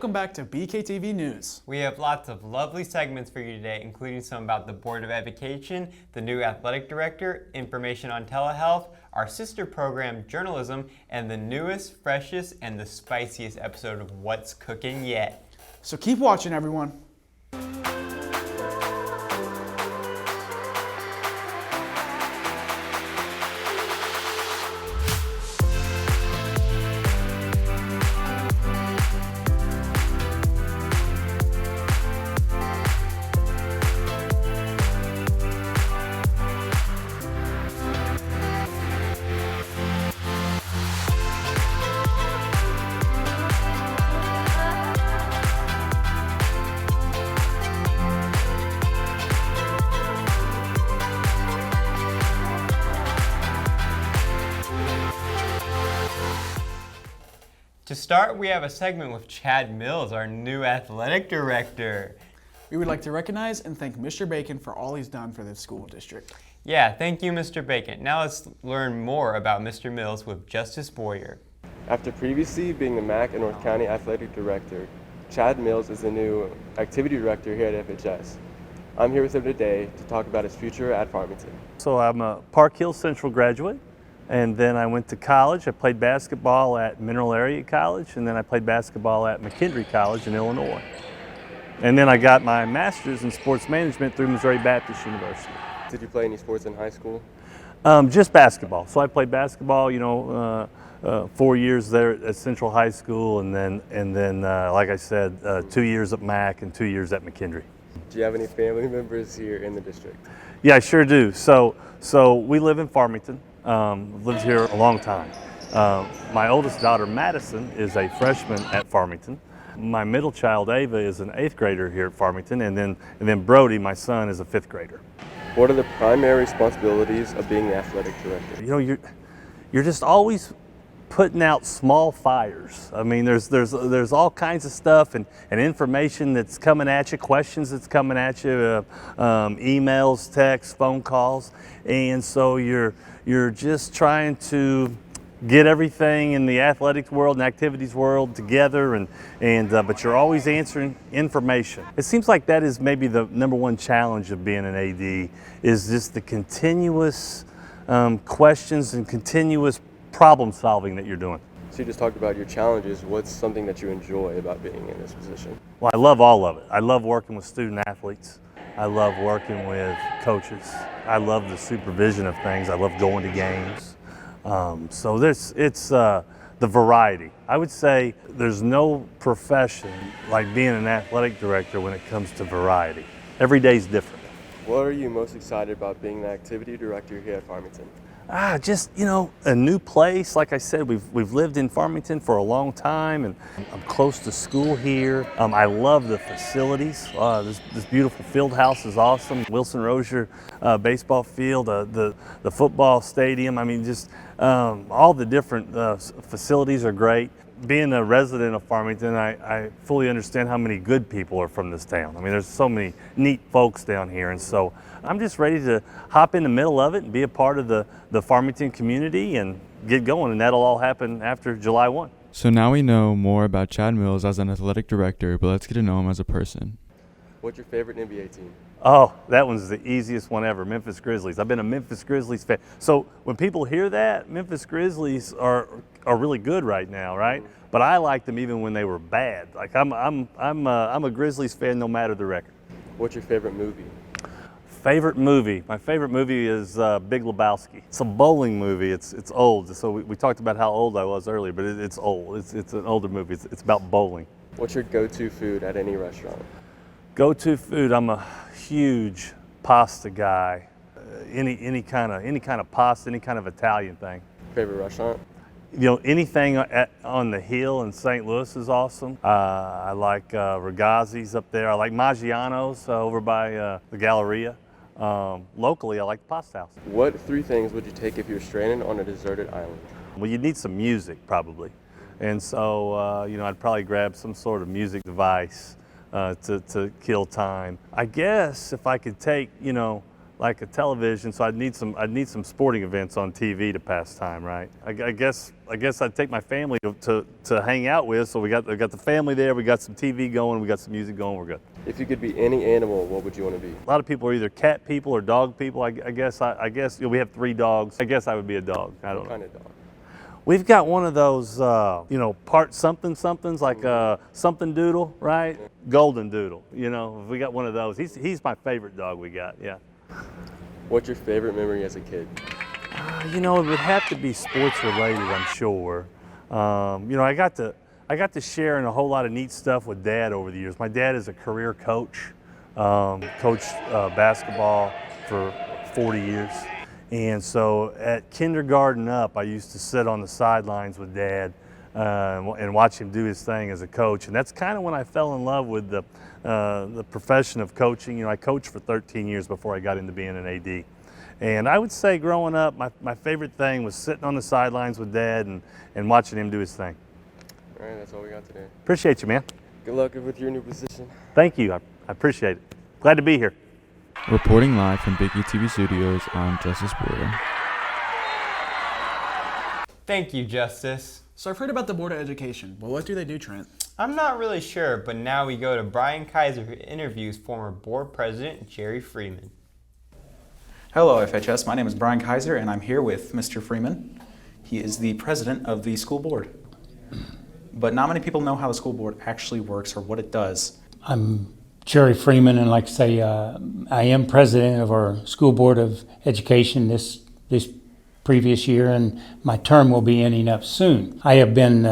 welcome back to BKTV News. We have lots of lovely segments for you today, including some about the Board of Education, the new athletic director, information on telehealth, our sister program, journalism, and the newest, freshest, and the spiciest episode of What's Cooking Yet. So keep watching, everyone. To start, we have a segment with Chad Mills, our new athletic director. We would like to recognize and thank Mr. Bacon for all he's done for this school district. Yeah, thank you, Mr. Bacon. Now let's learn more about Mr. Mills with Justice Boyer. After previously being the MAC and North County Athletic Director, Chad Mills is the new Activity Director here at FHS. I'm here with him today to talk about his future at Farmington. So I'm a Park Hill Central graduate, and then I went to college. I played basketball at Mineral Area College, and then I played basketball at McKendree College in Illinois. And then I got my master's in sports management through Missouri Baptist University. Did you play any sports in high school? Just basketball. So I played basketball, 4 years there at Central High School, and then like I said, 2 years at MAC and 2 years at McKendree. Do you have any family members here in the district? Yeah, I sure do. So we live in Farmington. Lived here a long time. My oldest daughter, Madison, is a freshman at Farmington. My middle child, Ava, is an 8th grader here at Farmington, and then Brody, my son, is a 5th grader. What are the primary responsibilities of being the athletic director? You know, you're just always putting out small fires. I mean, there's all kinds of stuff and information that's coming at you, questions that's coming at you, emails, texts, phone calls, and so you're just trying to get everything in the athletics world and activities world together, but you're always answering information. It seems like that is maybe the number one challenge of being an AD, is just the continuous questions and continuous problem solving that you're doing. So you just talked about your challenges. What's something that you enjoy about being in this position? Well, I love all of it. I love working with student athletes. I love working with coaches. I love the supervision of things. I love going to games. So it's the variety. I would say there's no profession like being an athletic director when it comes to variety. Every day's different. What are you most excited about being the activity director here at Farmington? Just, a new place. Like I said, we've lived in Farmington for a long time, and I'm close to school here. I love the facilities. This beautiful field house is awesome. Wilson Rozier baseball field, the football stadium. I mean, just all the different facilities are great. Being a resident of Farmington, I fully understand how many good people are from this town. I mean, there's so many neat folks down here, and so I'm just ready to hop in the middle of it and be a part of the Farmington community and get going, and that'll all happen after July 1. So now we know more about Chad Mills as an athletic director, but let's get to know him as a person. What's your favorite NBA team? Oh, that one's the easiest one ever, Memphis Grizzlies. I've been a Memphis Grizzlies fan. So when people hear that, Memphis Grizzlies are really good right now, right? But I liked them even when they were bad. Like I'm a Grizzlies fan no matter the record. What's your favorite movie? Favorite movie? My favorite movie is Big Lebowski. It's a bowling movie. It's old. So we talked about how old I was earlier, but it's old. It's an older movie. It's about bowling. What's your go-to food at any restaurant? Go-to food? I'm a huge pasta guy. Any kind of pasta, any kind of Italian thing. Favorite restaurant? Anything on the hill in St. Louis is awesome. I like Ragazzi's up there. I like Maggiano's over by the Galleria. Locally, I like the Pasta House. What 3 things would you take if you were stranded on a deserted island? Well, you'd need some music probably. And so, I'd probably grab some sort of music device to kill time. I guess if I could take, like a television, so I'd need some sporting events on TV to pass time, right? I guess I'd take my family to hang out with. So we got the family there, we got some TV going, we got some music going, we're good. If you could be any animal, what would you want to be? A lot of people are either cat people or dog people. I guess you know, we have 3 dogs. I guess I would be a dog. I don't What know. kind of dog? We've got one of those, you know, part somethings like something doodle, right? Golden doodle. You know, we got one of those. He's my favorite dog we got. Yeah. What's your favorite memory as a kid? You know, it would have to be sports related, I'm sure. You know, I got to share in a whole lot of neat stuff with Dad over the years. My dad is a career coach, coached basketball for 40 years. And so at kindergarten up, I used to sit on the sidelines with Dad and watch him do his thing as a coach. And that's kind of when I fell in love with the profession of coaching. You know, I coached for 13 years before I got into being an AD. And I would say growing up, my favorite thing was sitting on the sidelines with Dad and watching him do his thing. All right, that's all we got today. Appreciate you, man. Good luck with your new position. Thank you. I appreciate it. Glad to be here. Reporting live from BKTV Studios, I'm Justice Boyer. Thank you, Justice. So I've heard about the Board of Education. Well, what do they do, Trent? I'm not really sure, but now we go to Brian Kaiser, who interviews former board president Jerry Freeman. Hello, FHS. My name is Brian Kaiser, and I'm here with Mr. Freeman. He is the president of the school board. But not many people know how the school board actually works or what it does. I'm Jerry Freeman, and like I say, I am president of our School Board of Education this previous year, and my term will be ending up soon. I have been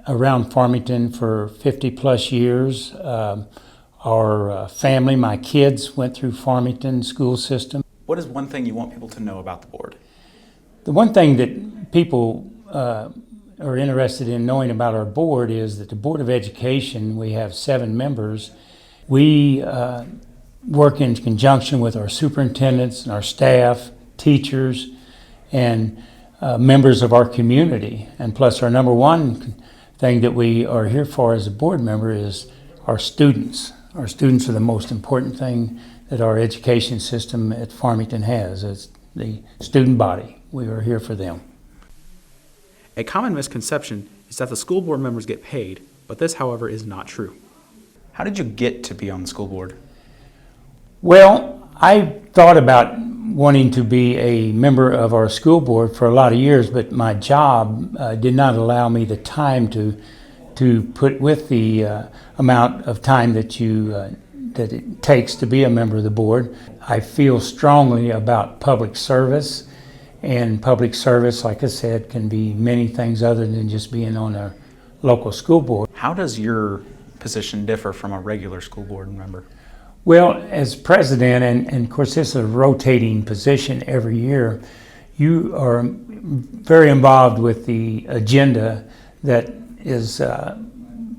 around Farmington for 50 plus years. Our family, my kids, went through Farmington school system. What is one thing you want people to know about the board? The one thing that people are interested in knowing about our board is that the Board of Education, we have 7 members. We work in conjunction with our superintendents and our staff, teachers, and members of our community. And plus, our number one thing that we are here for as a board member is our students. Our students are the most important thing that our education system at Farmington has. It's the student body. We are here for them. A common misconception is that the school board members get paid, but this, however, is not true. How did you get to be on the school board? Well, I thought about wanting to be a member of our school board for a lot of years, but my job did not allow me the time to put with the amount of time that it takes to be a member of the board. I feel strongly about public service, and public service, like I said, can be many things other than just being on a local school board. How does your position differ from a regular school board member? Well, as president, and of course this is a rotating position every year, you are very involved with the agenda that is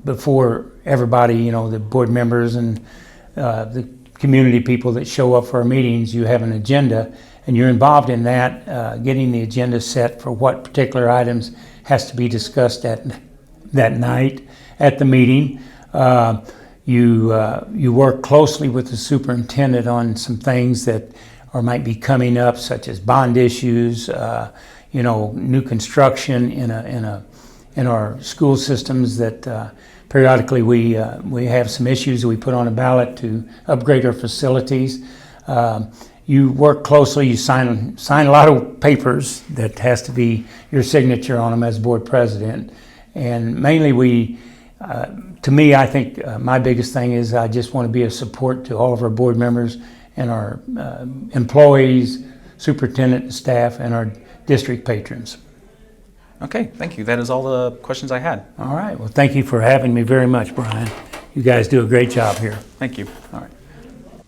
before everybody, you know, the board members and the community people that show up for our meetings. You have an agenda, and you're involved in that, getting the agenda set for what particular items has to be discussed that night at the meeting. You work closely with the superintendent on some things that might be coming up, such as bond issues, you know, new construction in our school systems that periodically we have some issues that we put on a ballot to upgrade our facilities. You work closely, you sign a lot of papers that has to be your signature on them as board president. And mainly to me, I think my biggest thing is I just want to be a support to all of our board members and our employees, superintendent and staff, and our district patrons. Okay, thank you. That is all the questions I had. All right, well, thank you for having me very much, Brian. You guys do a great job here. Thank you. All right.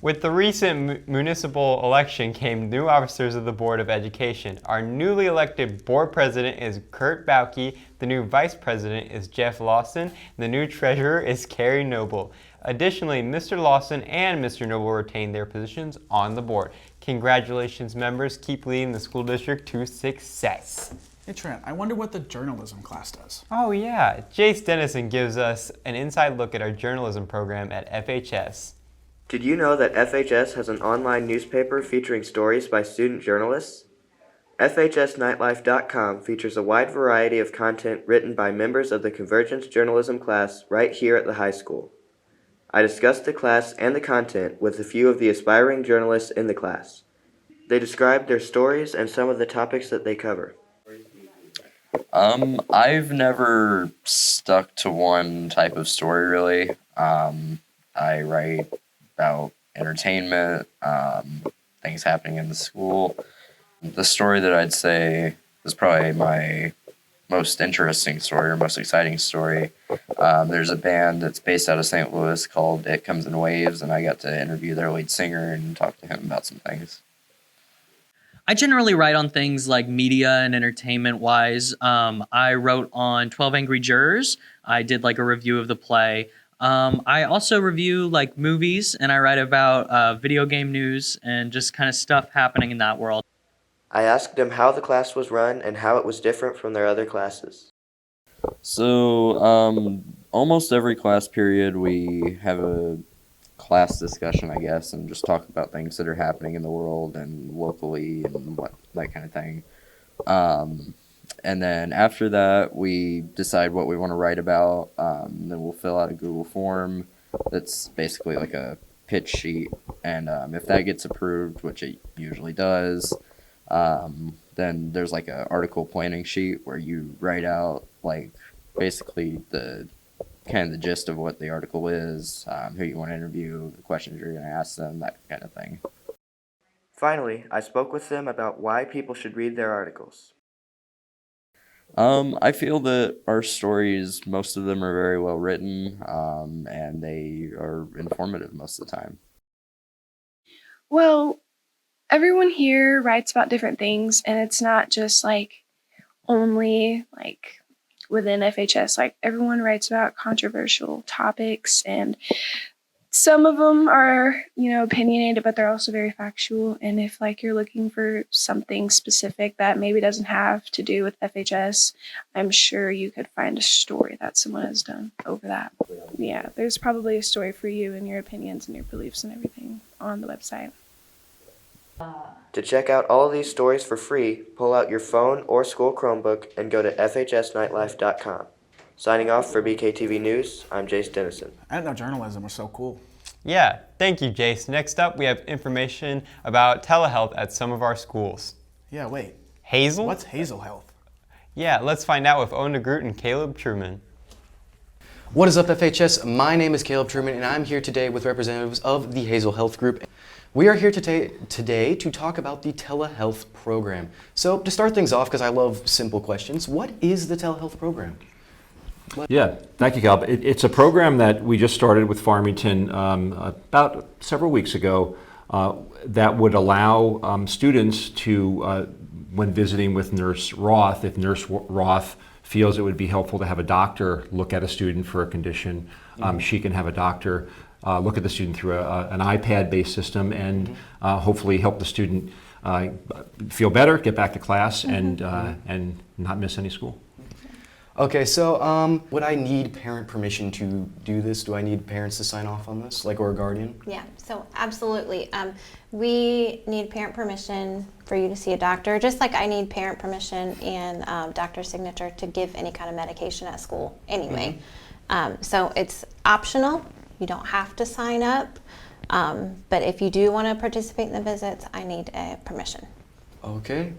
With the recent municipal election came new officers of the Board of Education. Our newly elected board president is Kurt Bauke, the new vice president is Jeff Lawson, and the new treasurer is Carrie Noble. Additionally, Mr. Lawson and Mr. Noble retained their positions on the board. Congratulations, members. Keep leading the school district to success. Hey, Trent, I wonder what the journalism class does. Oh yeah, Jace Dennison gives us an inside look at our journalism program at FHS. Did you know that FHS has an online newspaper featuring stories by student journalists? FHSnightlife.com features a wide variety of content written by members of the Convergence Journalism class right here at the high school. I discussed the class and the content with a few of the aspiring journalists in the class. They described their stories and some of the topics that they cover. I've never stuck to one type of story really. I write about entertainment, things happening in the school. The story that I'd say is probably my most interesting story or most exciting story. There's a band that's based out of St. Louis called It Comes in Waves, and I got to interview their lead singer and talk to him about some things. I generally write on things like media and entertainment wise. I wrote on 12 Angry Jurors. I did like a review of the play. I also review like movies, and I write about video game news and just kind of stuff happening in that world. I asked them how the class was run and how it was different from their other classes. So, almost every class period we have a class discussion, I guess, and just talk about things that are happening in the world and locally and that kind of thing. And then after that, we decide what we want to write about. Then we'll fill out a Google form that's basically like a pitch sheet. And if that gets approved, which it usually does, then there's like an article planning sheet where you write out like basically the kind of the gist of what the article is, who you want to interview, the questions you're going to ask them, that kind of thing. Finally, I spoke with them about why people should read their articles. I feel that our stories, most of them are very well written, and they are informative most of the time. Well, everyone here writes about different things, and it's not just like only like within FHS. Like everyone writes about controversial topics, and some of them are, opinionated, but they're also very factual. And if like you're looking for something specific that maybe doesn't have to do with FHS, I'm sure you could find a story that someone has done over that. Yeah, there's probably a story for you and your opinions and your beliefs and everything on the website. To check out all of these stories for free, pull out your phone or school Chromebook and go to FHSnightlife.com. Signing off for BKTV News, I'm Jace Dennison. I didn't know journalism was so cool. Yeah, thank you, Jace. Next up, we have information about telehealth at some of our schools. Yeah, wait. Hazel? What's Hazel Health? Yeah, let's find out with Ona Groot and Caleb Truman. What is up, FHS? My name is Caleb Truman, and I'm here today with representatives of the Hazel Health Group. We are here today to talk about the telehealth program. So to start things off, because I love simple questions, what is the telehealth program? Yeah, thank you, Caleb. It's a program that we just started with Farmington about several weeks ago that would allow students to, when visiting with Nurse Roth, if Nurse Roth feels it would be helpful to have a doctor look at a student for a condition, she can have a doctor look at the student through an iPad-based system and hopefully help the student feel better, get back to class, and not miss any school. Okay, so would I need parent permission to do this? Do I need parents to sign off on this, or a guardian? Yeah, so absolutely. We need parent permission for you to see a doctor, just like I need parent permission and doctor's signature to give any kind of medication at school anyway. So it's optional. You don't have to sign up. But if you do want to participate in the visits, I need permission. Okay.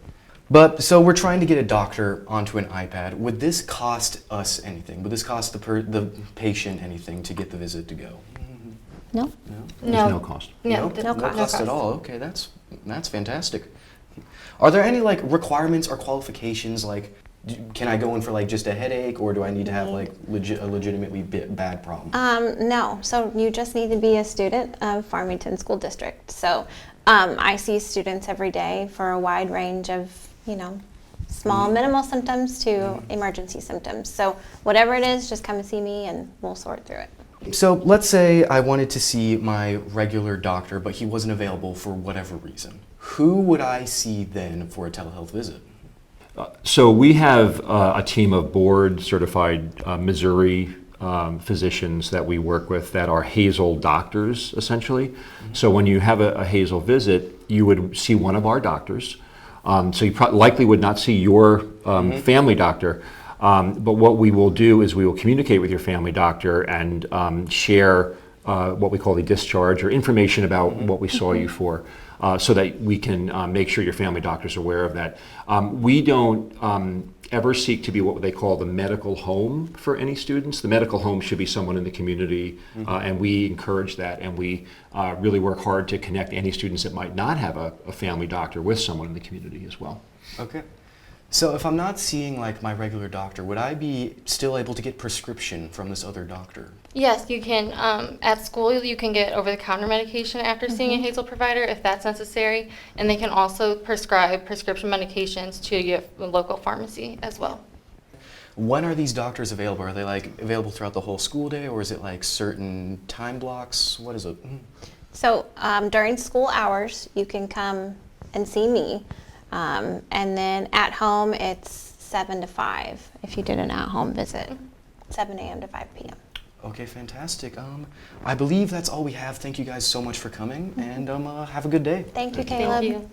But so we're trying to get a doctor onto an iPad. Would this cost us anything? Would this cost the patient anything to get the visit to go? No. There's no cost. No, No cost at all. Okay, that's fantastic. Are there any requirements or qualifications? Can I go in for just a headache, or do I need to have a legitimately bad problem? No. So you just need to be a student of Farmington School District. So I see students every day for a wide range of small minimal symptoms to emergency symptoms. So whatever it is, just come and see me and we'll sort through it. So let's say I wanted to see my regular doctor, but he wasn't available for whatever reason. Who would I see then for a telehealth visit? So we have a team of board-certified Missouri physicians that we work with that are Hazel doctors, essentially. So when you have a Hazel visit, you would see one of our doctors. So you likely would not see your family doctor. But what we will do is we will communicate with your family doctor and share what we call the discharge or information about what we saw you for, so that we can make sure your family doctor is aware of that. We don't ever seek to be what they call the medical home for any students. The medical home should be someone in the community, and we encourage that, and we really work hard to connect any students that might not have a family doctor with someone in the community as well. Okay. So if I'm not seeing like my regular doctor, would I be still able to get prescription from this other doctor? Yes, you can. At school, you can get over-the-counter medication after seeing a Hazel provider if that's necessary, and they can also prescribe prescription medications to your local pharmacy as well. When are these doctors available? Are they like available throughout the whole school day, or is it like certain time blocks? What is it? So during school hours, you can come and see me. And then at home, it's 7 to 5 if you did an at-home visit, 7 a.m. to 5 p.m. Okay, fantastic. I believe that's all we have. Thank you guys so much for coming, and have a good day. Thank you, Caleb. Thank you.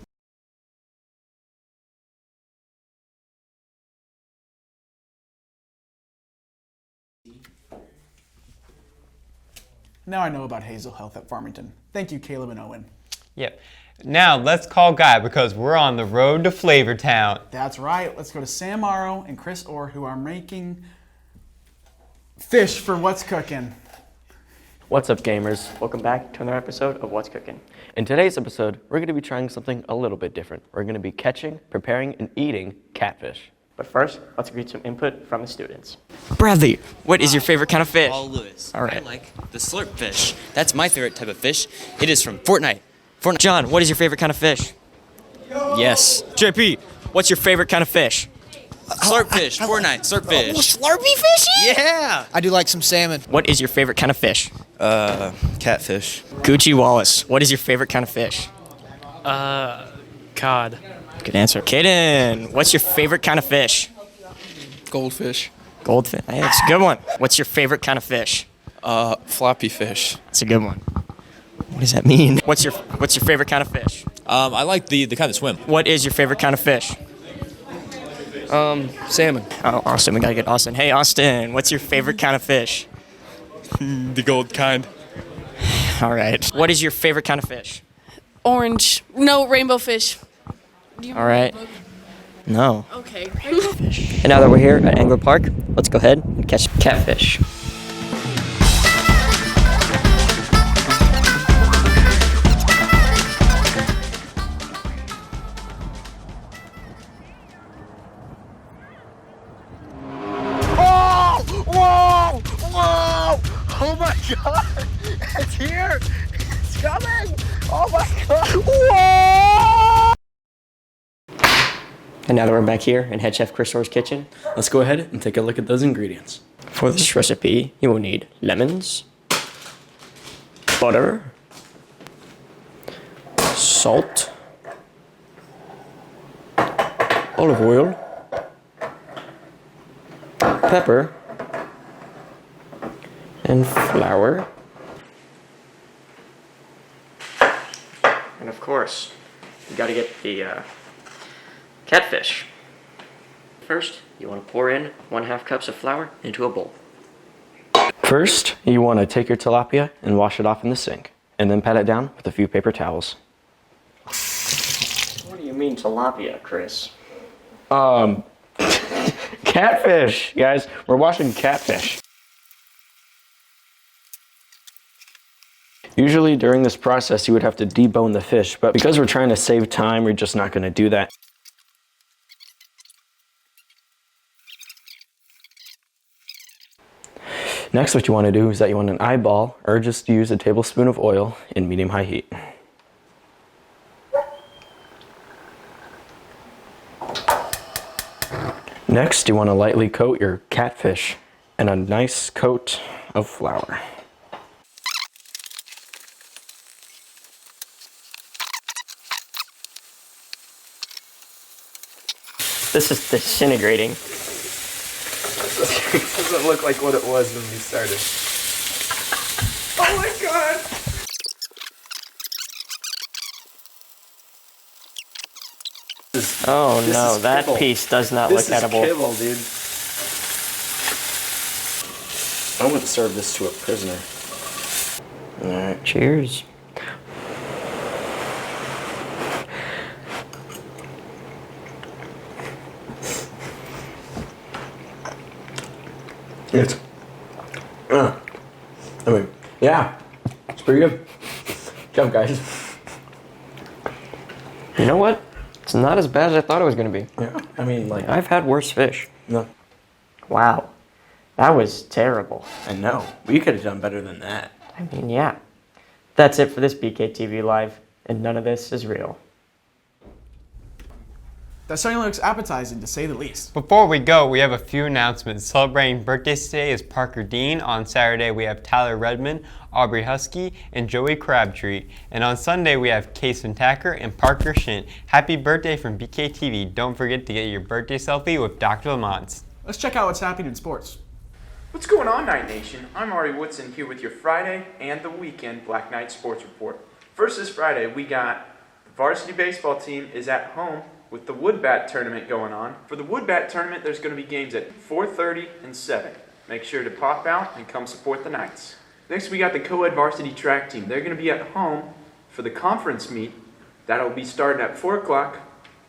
Now I know about Hazel Health at Farmington. Thank you, Caleb and Owen. Yep. Now let's call Guy because we're on the road to Flavortown. That's right. Let's go to Sam Morrow and Chris Orr, who are making fish for What's Cooking. What's up, gamers? Welcome back to another episode of What's Cooking. In today's episode, we're going to be trying something a little bit different. We're going to be catching, preparing, and eating catfish. But first, let's get some input from the students. Bradley, what is your favorite kind of fish? Paul Lewis. All right. I like the slurp fish. That's my favorite type of fish. It is from Fortnite. John, what is your favorite kind of fish? Yes. JP, what's your favorite kind of fish? Slurp fish. Fortnite. Slurp fish. Slurpy fishy? Yeah. I do like some salmon. What is your favorite kind of fish? Catfish. Gucci Wallace, what is your favorite kind of fish? Cod. Good answer. Kaden, what's your favorite kind of fish? Goldfish. Goldfish. Hey, that's a good one. What's your favorite kind of fish? Floppy fish. That's a good one. What does that mean? What's your favorite kind of fish? I like the kind that swim. What is your favorite kind of fish? Salmon. Oh, Austin, we gotta get Austin. Hey, Austin, what's your favorite kind of fish? The gold kind. All right. What is your favorite kind of fish? Orange. No, rainbow fish. All right. No. Okay. And now that we're here at Angler Park, let's go ahead and catch catfish. Oh my god! It's here! It's coming! Oh my god! Whoa! And now that we're back here in Head Chef Chris Orr's kitchen, Let's go ahead and take a look at those ingredients. for this recipe, you will need lemons, butter, salt, olive oil, pepper, and flour. And of course, you gotta get the catfish. First, you want to pour in 1/2 cups of flour into a bowl. First, you want to take your tilapia and wash it off in the sink, and then pat it down with a few paper towels. What do you mean tilapia, Chris? Catfish, guys. We're washing catfish. Usually during this process, you would have to debone the fish, but because we're trying to save time, we're just not going to do that. Next, what you want to do is that you want an eyeball, or just use a tablespoon of oil in medium-high heat. Next, you want to lightly coat your catfish in a nice coat of flour. This is disintegrating. doesn't look like what it was when we started. Oh my god! Oh This no, is that kibble. piece does not This look is edible. kibble, dude. I wouldn't serve this to a prisoner. Alright, cheers. It's, I mean, yeah, it's pretty good. Good job, guys. You know what? It's not as bad as I thought it was going to be. Yeah, I mean, like, I've had worse fish. No. Wow. That was terrible. I know. We could have done better than that. I mean, yeah. That's it for this BKTV Live, and none of this is real. That certainly looks appetizing, to say the least. Before we go, we have a few announcements. Celebrating birthdays today is Parker Dean. On Saturday, we have Tyler Redmond, Aubrey Husky, and Joey Crabtree. And on Sunday, we have Kason Tacker and Parker Shint. Happy birthday from BKTV. Don't forget to get your birthday selfie with Dr. Lamont. Let's check out what's happening in sports. What's going on, Night Nation? I'm Ari Woodson here with your Friday and the weekend Black Knight Sports Report. First this Friday, we got the varsity baseball team is at home with the Wood Bat tournament going on. For the Wood Bat tournament, there's going to be games at 4:30 and 7. Make sure to pop out and come support the Knights. Next, we got the co-ed varsity track team. They're going to be at home for the conference meet. That'll be starting at 4 o'clock.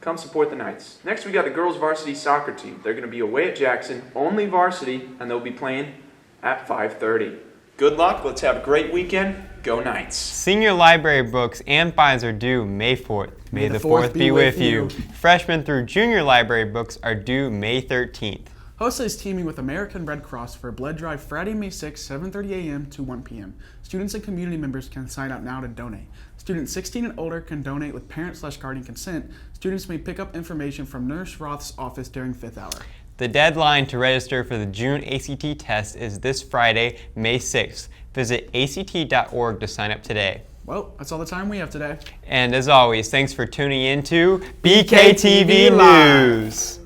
Come support the Knights. Next, we got the girls varsity soccer team. They're going to be away at Jackson, only varsity, and they'll be playing at 5:30. Good luck. Let's have a great weekend. Go Knights. Senior library books and fines are due May 4th. May the 4th be with you. Freshmen through junior library books are due May 13th. HOSA is teaming with American Red Cross for a blood drive Friday, May 6, 7:30 a.m. to 1 p.m. Students and community members can sign up now to donate. Students 16 and older can donate with parent/guardian consent. Students may pick up information from Nurse Roth's office during 5th hour. The deadline to register for the June ACT test is this Friday, May 6th. Visit act.org to sign up today. Well, that's all the time we have today. And as always, thanks for tuning in to BKTV News.